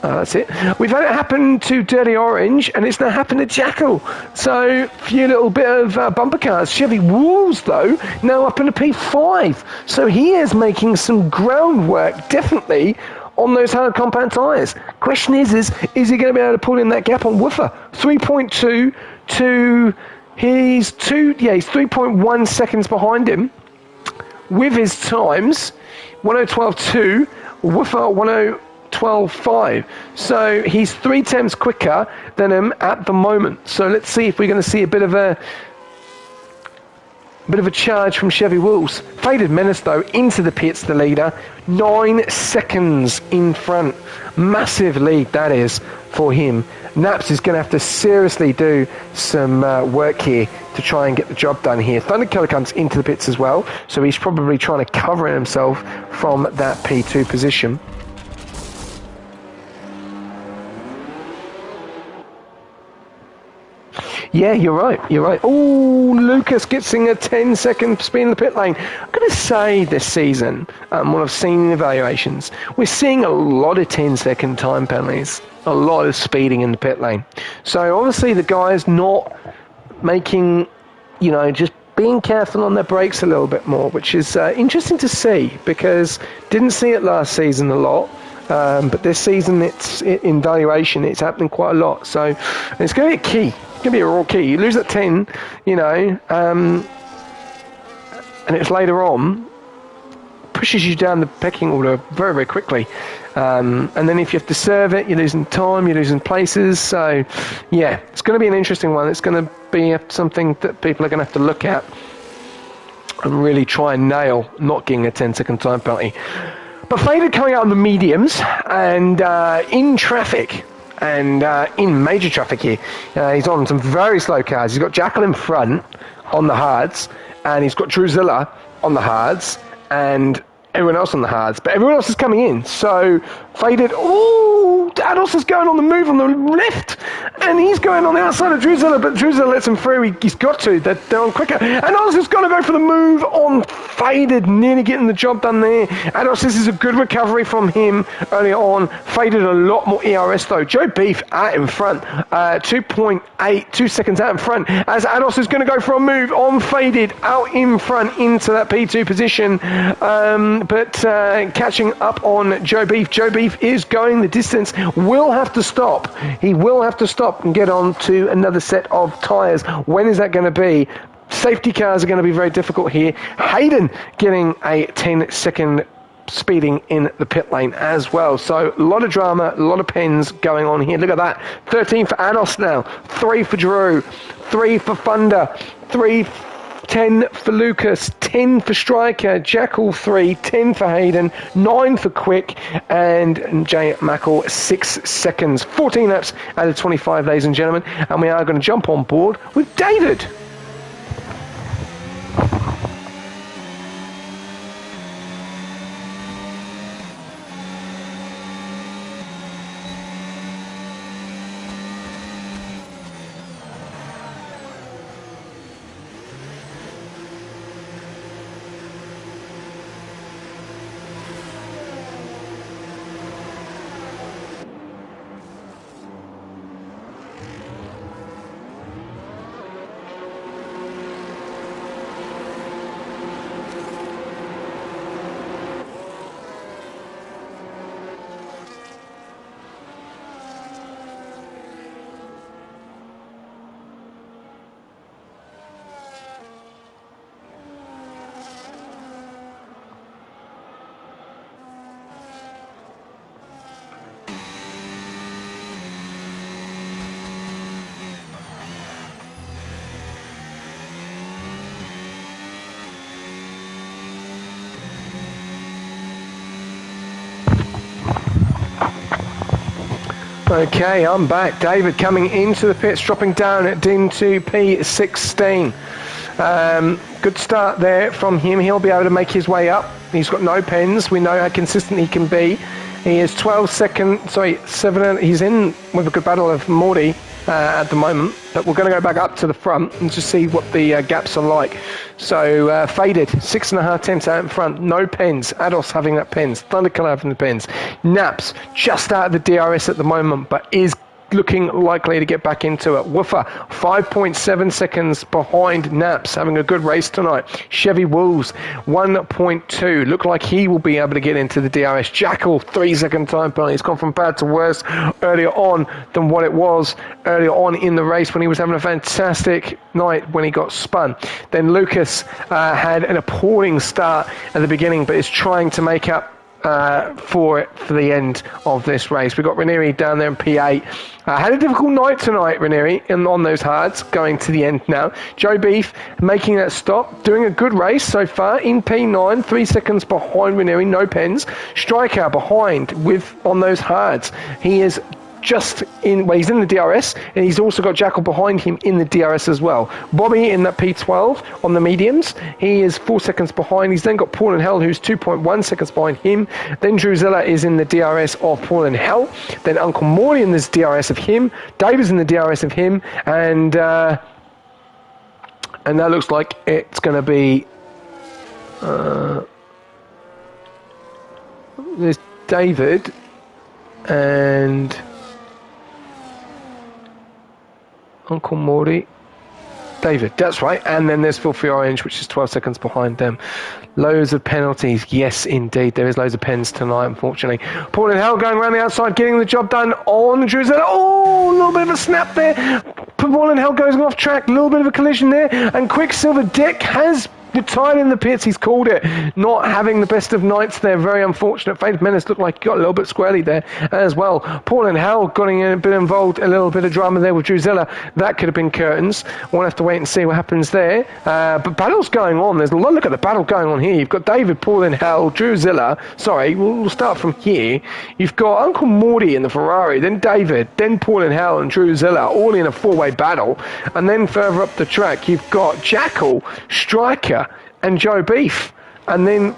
that's it. We've had it happen to Dirty Orange, and it's now happened to Jackal. So, a few little bit of bumper cars. Chevy Wolves, though, now up in a P5. So he is making some groundwork, definitely, on those hard compound tyres. Question is he going to be able to pull in that gap on Woofer? 3.2 to... He's 3.1 seconds behind him with his times. 1:12.2, Woofer 1:12.5. So he's 3 tenths quicker than him at the moment. So let's see if we're going to see a bit of a charge from Chevy Wolves. Faded Menace, though, into the pits, the leader. 9 seconds in front. Massive lead, that is, for him. Naps is going to have to seriously do some work here to try and get the job done here. Thunder Killer comes into the pits as well, so he's probably trying to cover himself from that P2 position. Yeah, you're right. You're right. Oh, Lucas getting a 10-second speed in the pit lane. I'm going to say this season, what I've seen in evaluations, we're seeing a lot of 10-second time penalties, a lot of speeding in the pit lane. So obviously the guy's not making, just being careful on their brakes a little bit more, which is interesting to see because didn't see it last season a lot. But this season, in valuation, it's happening quite a lot. So it's going to be a key. It's going to be a real key. You lose at 10, and it's later on, pushes you down the pecking order very, very quickly. And then if you have to serve it, you're losing time, you're losing places. So, yeah, it's going to be an interesting one. It's going to be something that people are going to have to look at and really try and nail not getting a 10-second time penalty. But Faded coming out on the mediums and in traffic and in major traffic here. He's on some very slow cars. He's got Jackal in front on the hards and he's got Drusilla on the hards and everyone else on the hards. But everyone else is coming in. So Faded, Ados is going on the move on the left and he's going on the outside of Drusilla, but Drusilla lets him through. He's got to. They're on quicker. And Ados has got to go for the move on Faded, nearly getting the job done there. Ados, this is a good recovery from him earlier on. Faded a lot more ERS though. Joe Beef out in front, 2 seconds out in front as Ados is going to go for a move on Faded out in front into that P2 position. But catching up on Joe Beef. Joe Beef is going the distance, will have to stop. He will have to stop and get on to another set of tyres. When is that going to be? Safety cars are going to be very difficult here. Hayden getting a 10-second speeding in the pit lane as well. So a lot of drama, a lot of pens going on here. Look at that. 13 for Ados now. 3 for Drew. 3 for Thunder. 10 for Lucas, 10 for Striker, Jackal 3, 10 for Hayden, 9 for Quick, and Jay Mackle 6 seconds. 14 laps out of 25, ladies and gentlemen, and we are going to jump on board with David. Okay, I'm back. David coming into the pits, dropping down into P16. Good start there from him. He'll be able to make his way up. He's got no pens. We know how consistent he can be. He is 7. He's in with a good battle of Morty at the moment, but we're going to go back up to the front and just see what the gaps are like. So Faded, 6.5 tenths out in front, no pens. Ados having that pens. Thunderkiller having the pens. Naps just out of the DRS at the moment, but is looking likely to get back into it. Woofer, 5.7 seconds behind Naps, having a good race tonight. Chevy Wolves, 1.2. Look like he will be able to get into the DRS. Jackal, 3-second time penalty. He's gone from bad to worse earlier on than what it was earlier on in the race when he was having a fantastic night when he got spun. Then Lucas had an appalling start at the beginning, but is trying to make up for the end of this race. We've got Ranieri down there in P8. Had a difficult night tonight, Ranieri, on those hards, going to the end now. Joe Beef making that stop, doing a good race so far in P9, 3 seconds behind Ranieri, no pens. Striker behind on those hards. He is just in, well, he's in the DRS, and he's also got Jackal behind him in the DRS as well. Bobby in that P12 on the mediums, he is 4 seconds behind. He's then got Paul and Hell, who's 2.1 seconds behind him. Then Druzilla is in the DRS of Paul and Hell. Then Uncle Morty in this DRS of him. Dave is in the DRS of him, and that looks like it's going to be. There's David and Uncle Morty. David, that's right. And then there's Filthy Orange, which is 12 seconds behind them. Loads of penalties. Yes, indeed. There is loads of pens tonight, unfortunately. Paul and Hell going around the outside, getting the job done on Druzilla. Oh, a little bit of a snap there. Paul and Hell goes off track. A little bit of a collision there. And Quicksilver Dick has retired in the pits. He's called it. Not having the best of nights there. Very unfortunate. Faded Menace looked like he got a little bit squirrely there as well. Paul and Hal got a bit involved. A little bit of drama there with Druzilla. That could have been curtains. We'll have to wait and see what happens there. But battle's going on. There's a lot. Look at the battle going on here. You've got David, Paul and Hal, Druzilla. Sorry, we'll start from here. You've got Uncle Morty in the Ferrari, then David, then Paul and Hal and Druzilla, all in a four-way battle. And then further up the track, you've got Jackal, Striker, and Joe Beef. And then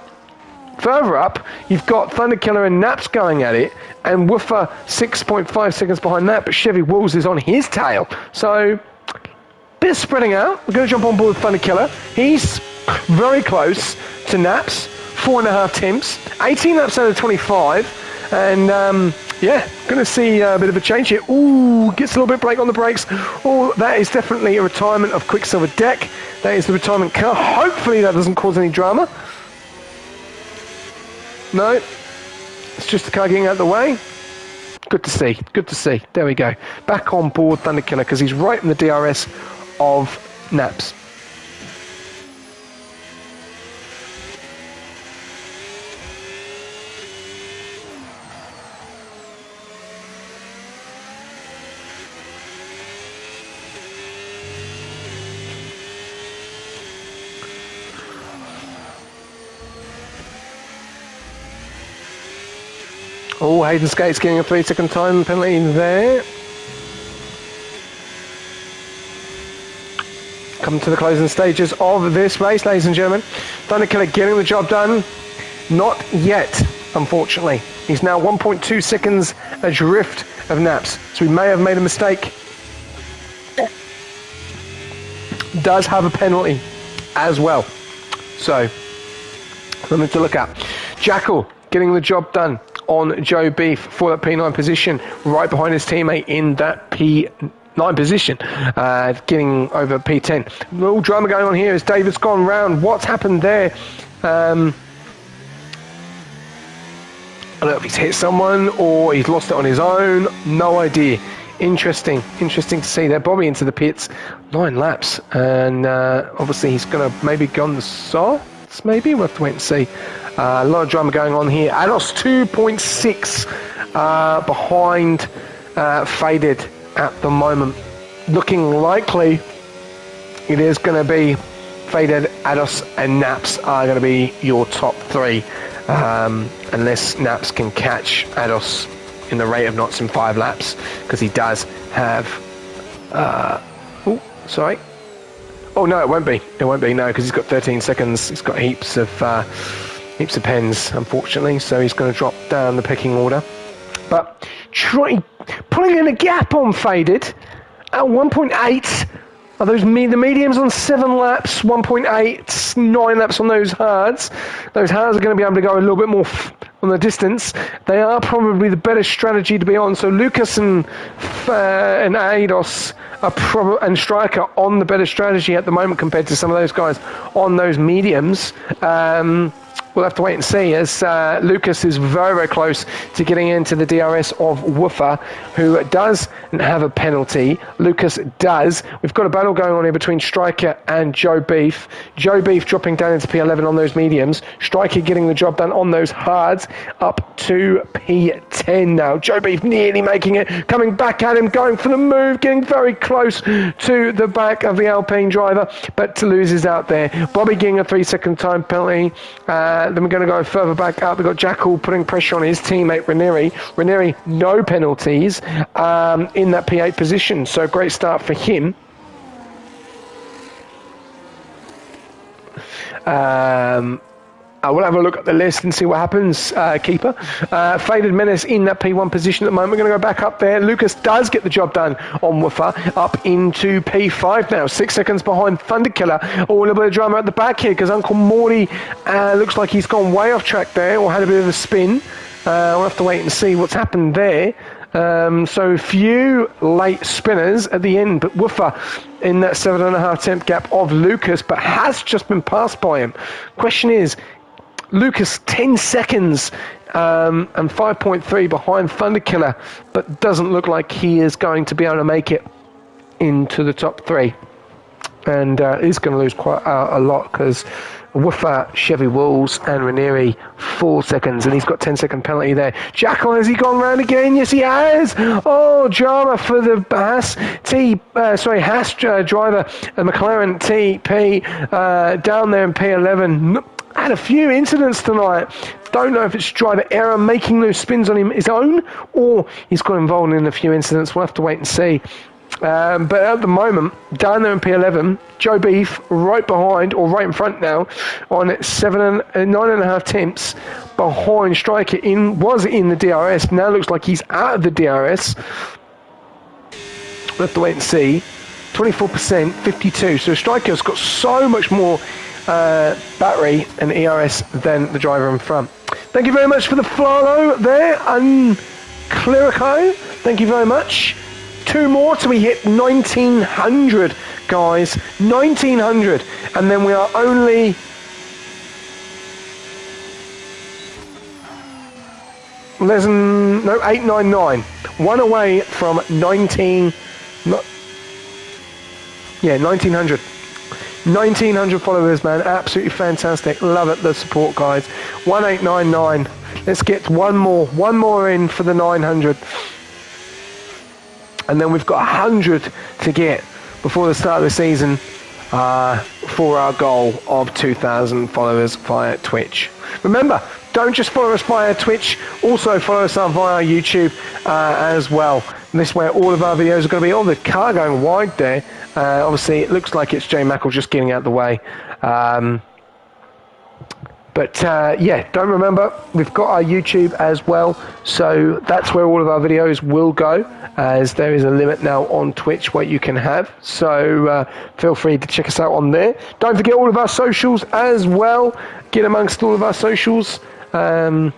further up, you've got Thunderkiller and Naps going at it, and Woofer 6.5 seconds behind that, but Chevy Wolves is on his tail. So, bit of spreading out. We're going to jump on board with Thunderkiller. He's very close to Naps, 4.5 temps, 18 laps out of 25, and yeah, going to see a bit of a change here. Ooh, gets a little bit break on the brakes. Oh, that is definitely a retirement of Quicksilver Deck. That is the retirement car. Hopefully that doesn't cause any drama. No, it's just the car getting out of the way. Good to see, good to see. There we go. Back on board Thunderkiller because he's right in the DRS of Naps. Oh, Hayden Skate's getting a 3-second time penalty there. Coming to the closing stages of this race, ladies and gentlemen. Thunderkiller getting the job done. Not yet, unfortunately. He's now 1.2 seconds adrift of Naps. So we may have made a mistake. Does have a penalty as well. So, something to look at. Jackal getting the job done on Joe Beef for that P9 position, right behind his teammate in that P9 position, getting over P10. A little drama going on here as David's gone round. What's happened there? I don't know if he's hit someone or he's lost it on his own. No idea. Interesting to see there. Bobby into the pits, 9 laps, and obviously he's going to maybe go on the softs, maybe. We'll have to wait and see. A lot of drama going on here. Ados 2.6 behind Faded at the moment. Looking likely it is going to be Faded, Ados and Naps are going to be your top 3. Unless Naps can catch Ados in the rate of knots in 5 laps, because he does have oh no, it won't be, no, because he's got 13 seconds. He's got heaps of pens, unfortunately, so he's going to drop down the pecking order. But pulling in a gap on Faded at 1.8. Are those the mediums on 7 laps, 1.8, 9 laps on those hards. Those hards are going to be able to go a little bit more on the distance. They are probably the better strategy to be on. So Lucas and Ados and Striker on the better strategy at the moment compared to some of those guys on those mediums. We'll have to wait and see, as Lucas is very, very close to getting into the DRS of Woofer, who does have a penalty. Lucas does. We've got a battle going on here between Striker and Joe Beef. Joe Beef dropping down into P11 on those mediums. Striker getting the job done on those hards, up to P10 now. Joe Beef nearly making it, coming back at him, going for the move, getting very close to the back of the Alpine driver, but Toulouse is out there. Bobby getting a 3-second time penalty. Then we're going to go further back up. We've got Jackal putting pressure on his teammate Ranieri. Ranieri, no penalties in that P8 position. So great start for him. We'll have a look at the list and see what happens, keeper. Faded Menace in that P1 position at the moment. We're going to go back up there. Lucas does get the job done on Woofer. Up into P5 now. 6 seconds behind Thunderkiller. Oh, a little bit of drama at the back here because Uncle Morty looks like he's gone way off track there or had a bit of a spin. We'll have to wait and see what's happened there. So few late spinners at the end, but Woofer in that 7.5 temp gap of Lucas, but has just been passed by him. Question is, Lucas 10 seconds and 5.3 behind Thunderkiller, but doesn't look like he is going to be able to make it into the top 3. And he's going to lose quite a lot because Woofer, Chevy Walls and Ranieri 4 seconds, and he's got 10-second penalty there. Jackal, has he gone round again? Yes, he has. Oh, drama for the Haas driver, McLaren TP down there in P11. Had a few incidents tonight. Don't know if it's driver error making those spins on his own or he's got involved in a few incidents. We'll have to wait and see. But at the moment, down there in P11, Joe Beef right behind, or right in front now, on 9.5 temps behind Striker. Was in the DRS, now looks like he's out of the DRS. We'll have to wait and see. 24%, 52. So Striker's got so much more battery and ERS than the driver in front. Thank you very much for the follow there, Unclerico. Thank you very much. 2 more till we hit 1900, guys. 1900, and then we are only 899. One away from 1900. 1900 followers, man. Absolutely fantastic. Love it, the support, guys. 1899. Let's get one more in for the 900. And then we've got 100 to get before the start of the season for our goal of 2,000 followers via Twitch. Remember, don't just follow us via Twitch, also follow us on via YouTube as well. And this way all of our videos are going to be on. The car going wide there. Obviously, it looks like it's Jay Mackle just getting out of the way. Don't remember, we've got our YouTube as well, so that's where all of our videos will go, as there is a limit now on Twitch what you can have, so feel free to check us out on there. Don't forget all of our socials as well. Get amongst all of our socials, all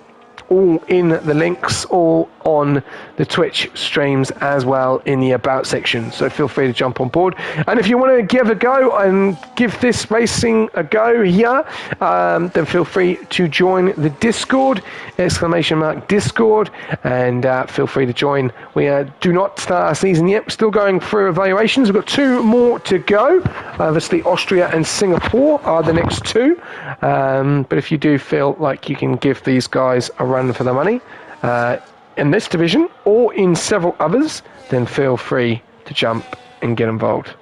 in the links, all on the Twitch streams as well in the About section. So feel free to jump on board. And if you want to give a go and give this racing a go here, then feel free to join the Discord, !Discord, and feel free to join. We do not start our season yet. We're still going through evaluations. We've got 2 more to go. Obviously, Austria and Singapore are the next 2. But if you do feel like you can give these guys a run for the money in this division or in several others, then feel free to jump and get involved.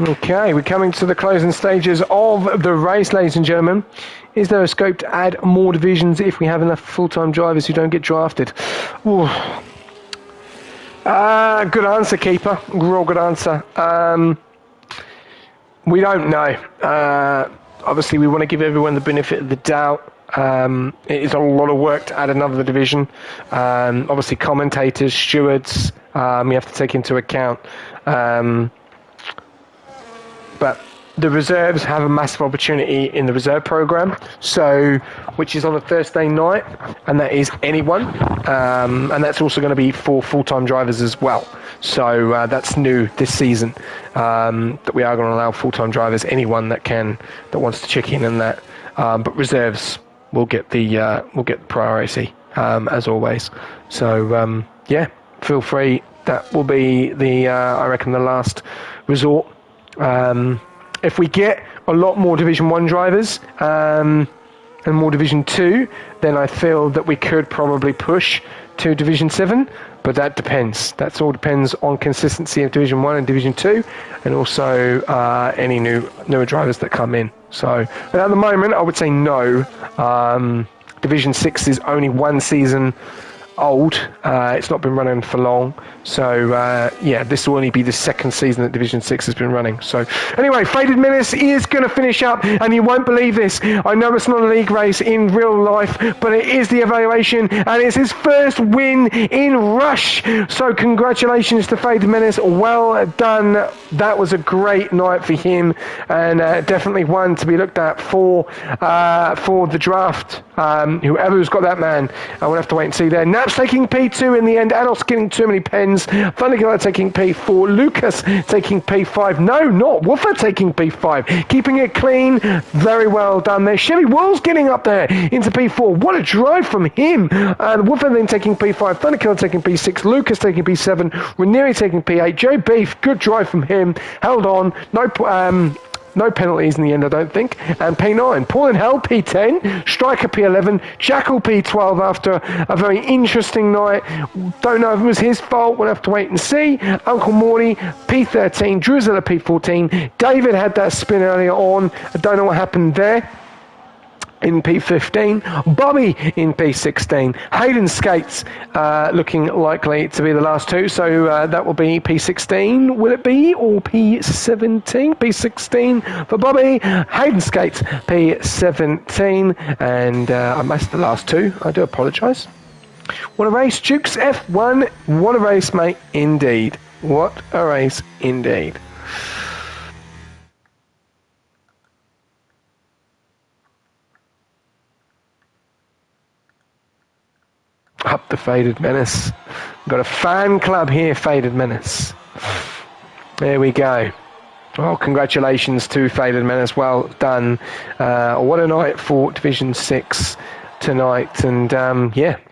Okay, we're coming to the closing stages of the race, ladies and gentlemen. Is there a scope to add more divisions if we have enough full-time drivers who don't get drafted? Good answer, keeper. Real good answer. We don't know. Obviously, we want to give everyone the benefit of the doubt. It is a lot of work to add another division. Obviously, commentators, stewards, you have to take into account. But the reserves have a massive opportunity in the reserve program, which is on a Thursday night, and that is anyone, and that's also going to be for full-time drivers as well. So that's new this season, that we are going to allow full-time drivers, anyone that wants to check in and that, but reserves will get the priority as always. So feel free. That will be I reckon the last resort. If we get a lot more Division 1 drivers and more Division 2, then I feel that we could probably push to Division 7, but that depends. That all depends on consistency of Division 1 and Division 2, and also any newer drivers that come in. So, but at the moment, I would say no. Division 6 is only one season old. It's not been running for long. So, this will only be the second season that Division 6 has been running. So, anyway, Faded Menace is going to finish up, and you won't believe this. I know it's not a league race in real life, but it is the evaluation, and it's his first win in Rush. So, congratulations to Faded Menace. Well done. That was a great night for him, and definitely one to be looked at for the draft. Whoever's got that man, I will have to wait and see there. Naps taking P2 in the end. Ados getting too many pens. Thunderkiller taking P4. Lucas taking P5. No, not Woofer taking P5. Keeping it clean. Very well done there. Chevy Wolves getting up there into P4. What a drive from him. Woofer then taking P5. Thunderkiller taking P6. Lucas taking P7. Ranieri taking P8. Joe Beef, good drive from him. Held on. No penalties in the end, I don't think. And P9. Paul and Hell, P10. Striker, P11. Jackal, P12 after a very interesting night. Don't know if it was his fault. We'll have to wait and see. Uncle Morty, P13. Drusilla, P14. David had that spin earlier on. I don't know what happened there. In P15, Bobby in P16, Hayden Skates looking likely to be the last two, so that will be P16, will it be, or P17? P16 for Bobby, Hayden Skates P17, and I missed the last two, I do apologise. What a race, Dukes F1, what a race, mate, indeed, what a race indeed. Up the Faded Menace. We've got a fan club here, Faded Menace. There we go. Well, congratulations to Faded Menace. Well done. What a night for Division 6 tonight. And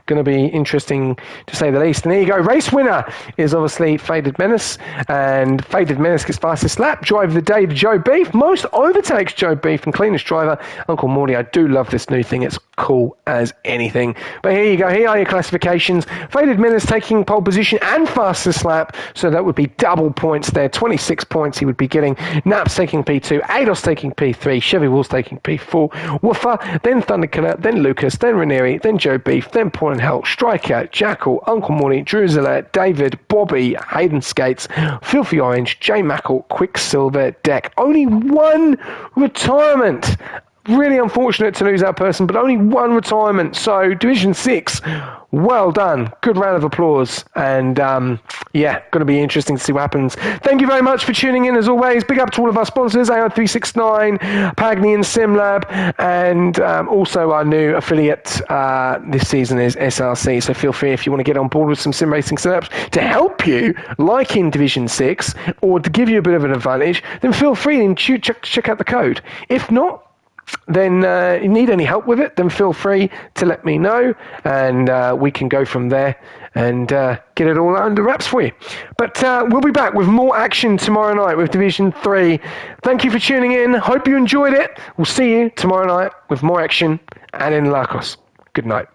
going to be interesting to say the least. And there you go. Race winner is obviously Faded Menace. And Faded Menace gets fastest lap. Drive of the day to Joe Beef. Most overtakes Joe Beef and cleanest driver, Uncle Morty. I do love this new thing. It's cool as anything. But here you go. Here are your classifications. Faded Menace taking pole position and fastest lap. So that would be double points there. 26 points he would be getting. Naps taking P2. Ados taking P3. Chevy Wolves taking P4. Woofer. Then Thunderkiller. Then Lucas. Then Ranieri. Then Joe Beef. Then Paul and Hell, Striker, Jackal, Uncle Morty, Drusilla, David, Bobby, Hayden Skates, Filthy Orange, J Mackle, Quicksilver, Deck. Only one retirement. Really unfortunate to lose that person, but only one retirement. So Division 6, well done. Good round of applause. And going to be interesting to see what happens. Thank you very much for tuning in as always. Big up to all of our sponsors, AR369, Pagni and SimLab, and also our new affiliate this season is SRC. So feel free if you want to get on board with some sim racing setups to help you, like in Division 6, or to give you a bit of an advantage, then feel free and check out the code. If not, then you need any help with it, then feel free to let me know, and we can go from there and get it all under wraps for you. But we'll be back with more action tomorrow night with Division 3. Thank you for tuning in. Hope you enjoyed it. We'll see you tomorrow night with more action and in Lacos. Good night.